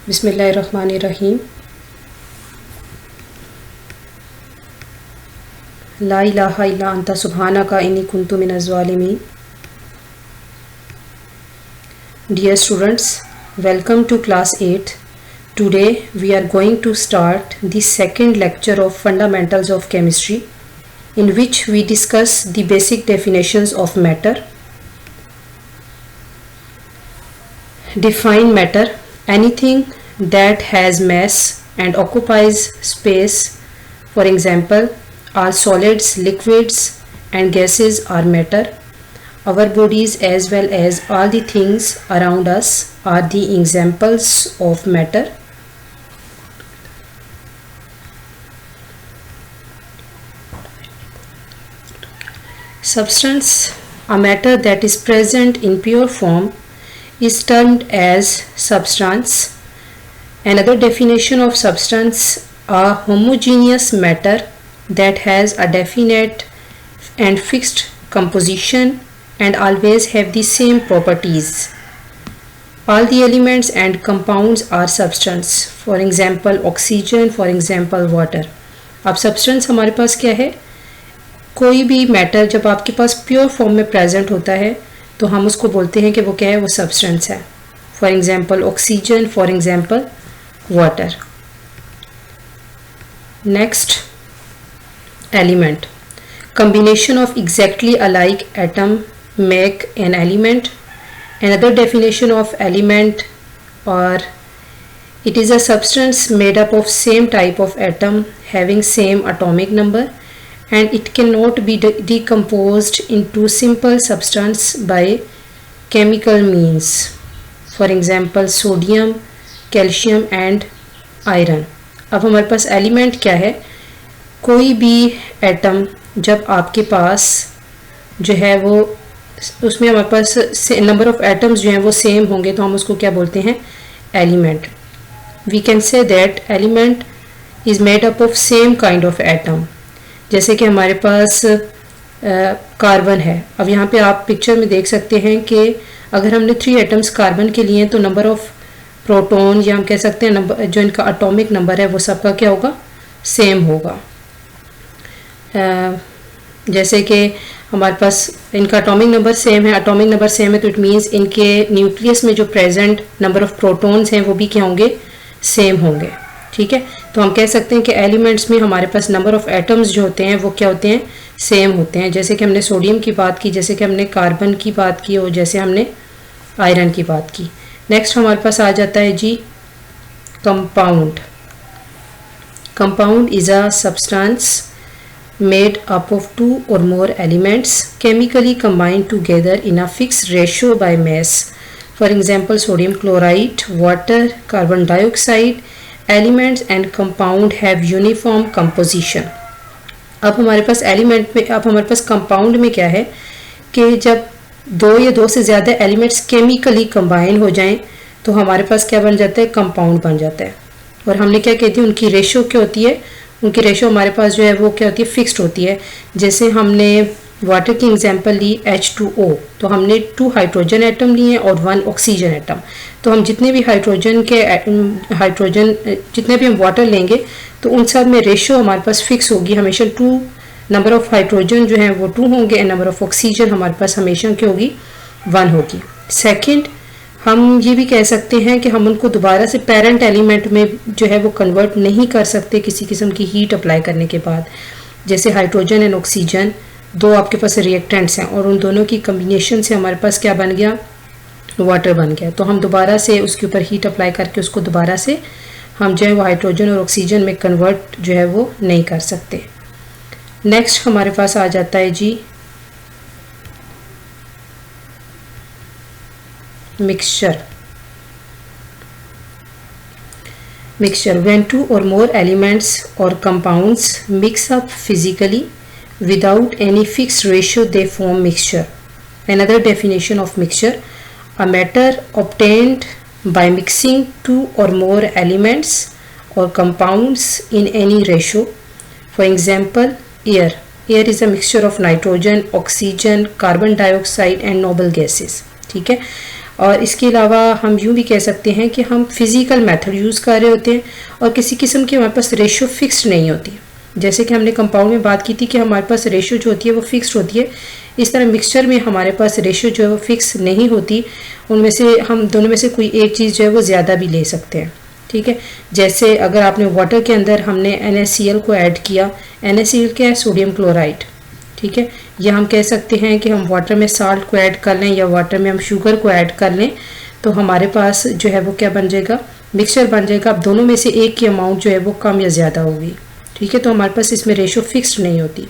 बिस्मिल्लाहिर्रहमानिर्रहीम। ला इलाहा इल्ला अंता सुब्हानका इन्नी कुन्तु मिनज़ ज़ालिमीन। Dear students, welcome to class 8. Today we are going to start the second lecture of Fundamentals of Chemistry, in which we discuss the basic definitions of matter. Define matter: anything that has mass and occupies space. For example, all solids, liquids and gases are matter. Our bodies as well as all the things around us are the examples of matter. Substance: a matter that is present in pure form is termed as substance. Another definition of substance: a homogeneous matter that has a definite and fixed composition and always have the same properties. All the elements and compounds are substance. For example, oxygen, for example, water. अब substance हमारे पास क्या है? कोई भी matter जब आपके पास pure form में present होता है तो हम उसको बोलते हैं कि वो क्या है, वो सब्सटेंस है. For example oxygen, for example water. Next, element. combination of exactly alike atom make an element. Another definition of element, or it is a substance made up of same type of atom having same atomic number, and it cannot be decomposed into simple substance by chemical means. For example, sodium, calcium and iron. अब हमारे पास element क्या है? कोई भी atom जब आपके पास जो है वो उसमें हमारे पास नंबर ऑफ एटम्स जो हैं वो सेम होंगे तो हम उसको क्या बोलते हैं? Element. We can say that element is made up of same kind of atom. जैसे कि हमारे पास कार्बन है. अब यहाँ पे आप पिक्चर में देख सकते हैं कि अगर हमने 3 एटम्स कार्बन के लिए तो नंबर ऑफ प्रोटॉन या हम कह सकते हैं नंबर जो इनका एटॉमिक नंबर है वो सबका क्या होगा? सेम होगा. जैसे कि हमारे पास इनका एटॉमिक नंबर सेम है. एटॉमिक नंबर सेम है तो इट मीन्स इनके न्यूक्लियस में जो प्रेजेंट नंबर ऑफ प्रोटॉन्स हैं वो भी क्या होंगे? सेम होंगे. ठीक है, तो हम कह सकते हैं कि एलिमेंट्स में हमारे पास नंबर ऑफ एटम्स जो होते हैं वो क्या होते हैं? सेम होते हैं. जैसे कि हमने सोडियम की बात की, जैसे कि हमने कार्बन की बात की और जैसे हमने आयरन की बात की. नेक्स्ट हमारे पास आ जाता है जी compound. Compound is a substance made up of 2 or more elements chemically combined together in a fixed ratio by mass. For example, sodium chloride, water, carbon dioxide. Elements and compound have uniform composition. अब हमारे पास element में, अब हमारे पास compound में क्या है कि जब 2 या 2 से ज़्यादा एलिमेंट्स केमिकली कंबाइन हो जाएं तो हमारे पास क्या बन जाता है? कंपाउंड बन जाता है. और हमने क्या कहती है, उनकी रेशो क्या होती है? उनकी रेशो हमारे पास जो है वो क्या होती है? फिक्स्ड होती है. जैसे हमने वाटर की एग्जांपल ली H2O, तो हमने 2 हाइड्रोजन एटम लिए और 1 ऑक्सीजन एटम. तो हम जितने भी जितने भी हम वाटर लेंगे तो उन सब में रेशो हमारे पास फिक्स होगी. हमेशा 2 नंबर ऑफ हाइड्रोजन जो है वो 2 होंगे एंड नंबर ऑफ ऑक्सीजन हमारे पास हमेशा क्या होगी? 1 होगी. सेकेंड, हम ये भी कह सकते हैं कि हम उनको दोबारा से पेरेंट एलिमेंट में जो है वो कन्वर्ट नहीं कर सकते किसी किस्म की हीट अप्लाई करने के बाद. जैसे हाइड्रोजन एंड ऑक्सीजन 2 आपके पास रिएक्टेंट्स हैं और उन दोनों की कम्बिनेशन से हमारे पास क्या बन गया? वाटर बन गया. तो हम दोबारा से उसके ऊपर हीट अप्लाई करके उसको दोबारा से हम जो है वो हाइड्रोजन और ऑक्सीजन में कन्वर्ट जो है वो नहीं कर सकते. नेक्स्ट हमारे पास आ जाता है जी mixture. When 2 or more elements or compounds mix up physically without any fixed ratio, they form mixture. Another definition of mixture: a matter obtained by mixing 2 or more elements or compounds in any ratio. For example, air. Air is a mixture of nitrogen, oxygen, carbon dioxide and noble gases. ठीक है. और इसके अलावा हम यूँ भी कह सकते हैं कि हम फिज़िकल मेथड यूज़ कर रहे होते हैं और किसी किस्म की हमारे पास रेशो फिक्स्ड नहीं होती। जैसे कि हमने कंपाउंड में बात की थी कि हमारे पास रेशो जो होती है वो फिक्स्ड होती है, इस तरह मिक्सचर में हमारे पास रेशो जो है वो फिक्स नहीं होती। उनमें से हम दोनों में से कोई एक चीज़ जो है वो ज़्यादा भी ले सकते हैं, ठीक है। जैसे अगर आपने वाटर के अंदर हमने NaCl को ऐड किया, NaCl क्या है, सोडियम क्लोराइड, ठीक है। या हम कह सकते हैं कि हम वाटर में साल्ट को ऐड कर लें या वाटर में हम शुगर को ऐड कर लें, तो हमारे पास जो है वो क्या बन जाएगा, मिक्सचर बन जाएगा। अब दोनों में से एक की अमाउंट जो है वो कम या ज़्यादा होगी, ठीक है। तो हमारे पास इसमें रेशो फिक्स्ड नहीं होती।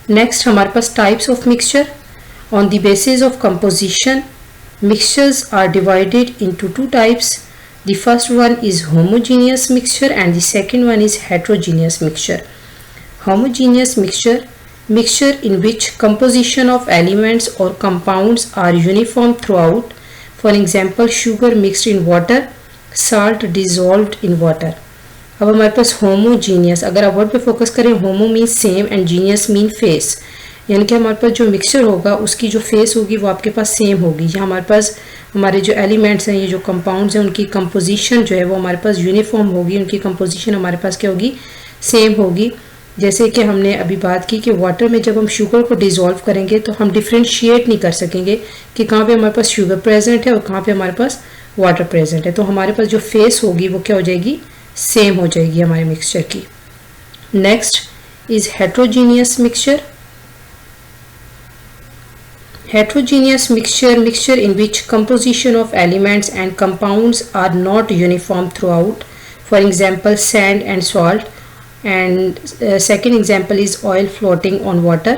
नेक्स्ट हमारे पास types of mixture. On the basis of composition mixtures are divided into two types. The first one is homogeneous mixture and the second one is heterogeneous mixture. Homogeneous mixture in which composition of elements or compounds are uniform throughout. For example, sugar mixed in water, salt dissolved in water. अब हमारे पास homogeneous, अगर आप word पे focus करें, homo means same and geneous mean face, यानी कि हमारे पास जो मिक्सचर होगा उसकी जो फेस होगी वो आपके पास सेम होगी। या हमारे पास हमारे जो एलिमेंट्स हैं, ये जो कंपाउंड्स हैं, उनकी कंपोजिशन जो है वो हमारे पास यूनिफॉर्म होगी, उनकी कंपोजिशन हमारे पास क्या होगी, सेम होगी। जैसे कि हमने अभी बात की कि वाटर में जब हम शुगर को डिज़ोल्व करेंगे तो हम डिफ्रेंशिएट नहीं कर सकेंगे कि कहाँ पे हमारे पास शुगर प्रेजेंट है और कहाँ पे हमारे पास वाटर प्रेजेंट है। तो हमारे पास जो फेस होगी वो क्या हो जाएगी, सेम हो जाएगी हमारे मिक्सचर की। Next is heterogeneous mixture. Heterogeneous mixture in which composition of elements and compounds are not uniform throughout. For example, sand and salt. And second example is oil floating on water.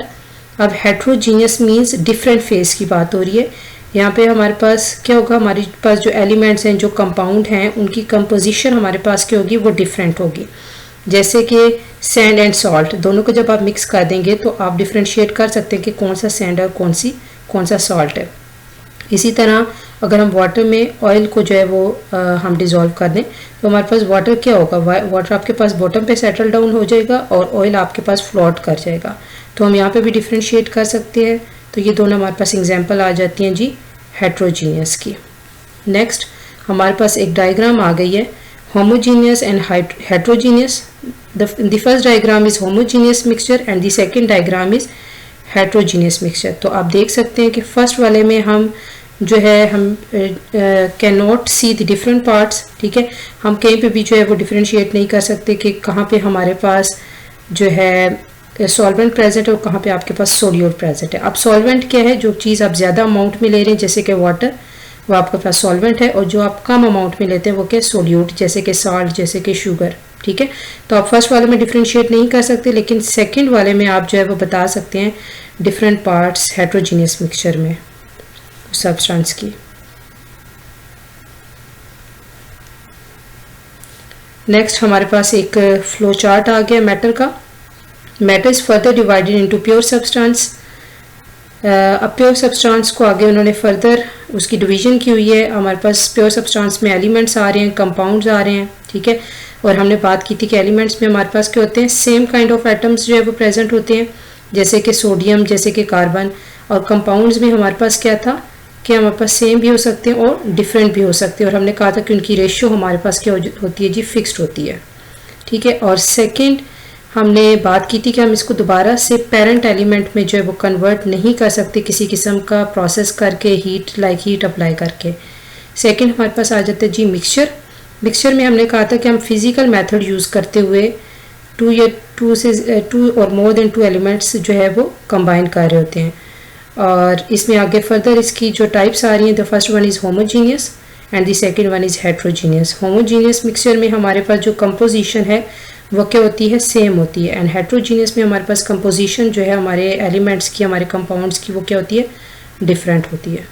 अब heterogeneous means different phase की बात हो रही है। यहाँ पे हमारे पास क्या होगा, हमारे पास जो elements हैं, जो compound हैं, उनकी composition हमारे पास क्या होगी, वो different होगी। जैसे कि सैंड एंड सॉल्ट, दोनों को जब आप मिक्स कर देंगे तो आप डिफ्रेंशिएट कर सकते हैं कि कौन सा सैंड और कौन सा सॉल्ट है। इसी तरह अगर हम वाटर में ऑयल को जो है वो हम डिज़ोल्व कर दें तो हमारे पास वाटर क्या होगा, वाटर आपके पास बॉटम पे सेटल डाउन हो जाएगा और ऑयल आपके पास फ्लोट कर जाएगा। तो हम यहाँ पे भी डिफ्रेंशिएट कर सकते हैं। तो ये दोनों हमारे पास एग्जांपल आ जाती हैं जी हेट्रोजीनियस की। नेक्स्ट हमारे पास एक डायग्राम आ गई है, homogeneous and heterogeneous. The first diagram is homogeneous mixture and the second diagram is heterogeneous mixture. तो आप देख सकते हैं कि फर्स्ट वाले में हम जो है हम can not see the different parts, ठीक है। हम कहीं पे भी जो है वो डिफ्रेंशिएट नहीं कर सकते कि कहाँ पे हमारे पास जो है सॉल्वेंट प्रेजेंट है और कहाँ पे आपके पास सोल्यूट प्रेजेंट है। अब सॉल्वेंट क्या है, जो चीज़ आप ज़्यादा अमाउंट में ले रहे हैं जैसे कि वाटर, वो आपके पास सॉल्वेंट है, और जो आप कम अमाउंट में लेते हैं वो क्या सोल्यूट, जैसे कि साल्ट, जैसे कि शुगर, ठीक है। तो आप फर्स्ट वाले में डिफ्रेंशिएट नहीं कर सकते, लेकिन सेकंड वाले में आप जो है वो बता सकते हैं डिफरेंट पार्ट्स हेट्रोजीनियस मिक्सचर में सब्सटेंस की। नेक्स्ट हमारे पास एक फ्लो चार्ट आ गया मैटर का। Matter is further divided into pure substance. अब प्योर सब्सटेंस को आगे उन्होंने फर्दर उसकी डिवीजन की हुई है। हमारे पास प्योर सब्सटेंस में एलिमेंट्स आ रहे हैं, कंपाउंड्स आ रहे हैं, ठीक है। और हमने बात की थी कि एलिमेंट्स में हमारे पास क्या होते हैं, सेम काइंड ऑफ एटम्स जो है वो प्रेजेंट होते हैं, जैसे कि सोडियम, जैसे कि कार्बन। और कंपाउंड्स में हमारे पास क्या था कि हमारे पास सेम भी हो सकते हैं और डिफरेंट भी हो सकते हैं, और हमने कहा था कि उनकी रेशियो हमारे पास क्या होती है जी, फिक्स्ड होती है, ठीक है। और सेकेंड हमने बात की थी कि हम इसको दोबारा से पेरेंट एलिमेंट में जो है वो कन्वर्ट नहीं कर सकते किसी किस्म का प्रोसेस करके, हीट अप्लाई करके। सेकंड हमारे पास आ जाता है जी मिक्सचर में हमने कहा था कि हम फिजिकल मेथड यूज़ करते हुए टू और मोर देन टू एलिमेंट्स जो है वो कंबाइन कर रहे होते हैं। और इसमें आगे फर्दर इसकी जो टाइप्स आ रही हैं, the first one is homogeneous and the second one is heterogeneous. Homogeneous mixture में हमारे पास जो कंपोजिशन है वो क्या होती है, सेम होती है। एंड हेट्रोजीनियस में हमारे पास कंपोजिशन जो है हमारे एलिमेंट्स की, हमारे कंपाउंड्स की, वो क्या होती है, डिफरेंट होती है।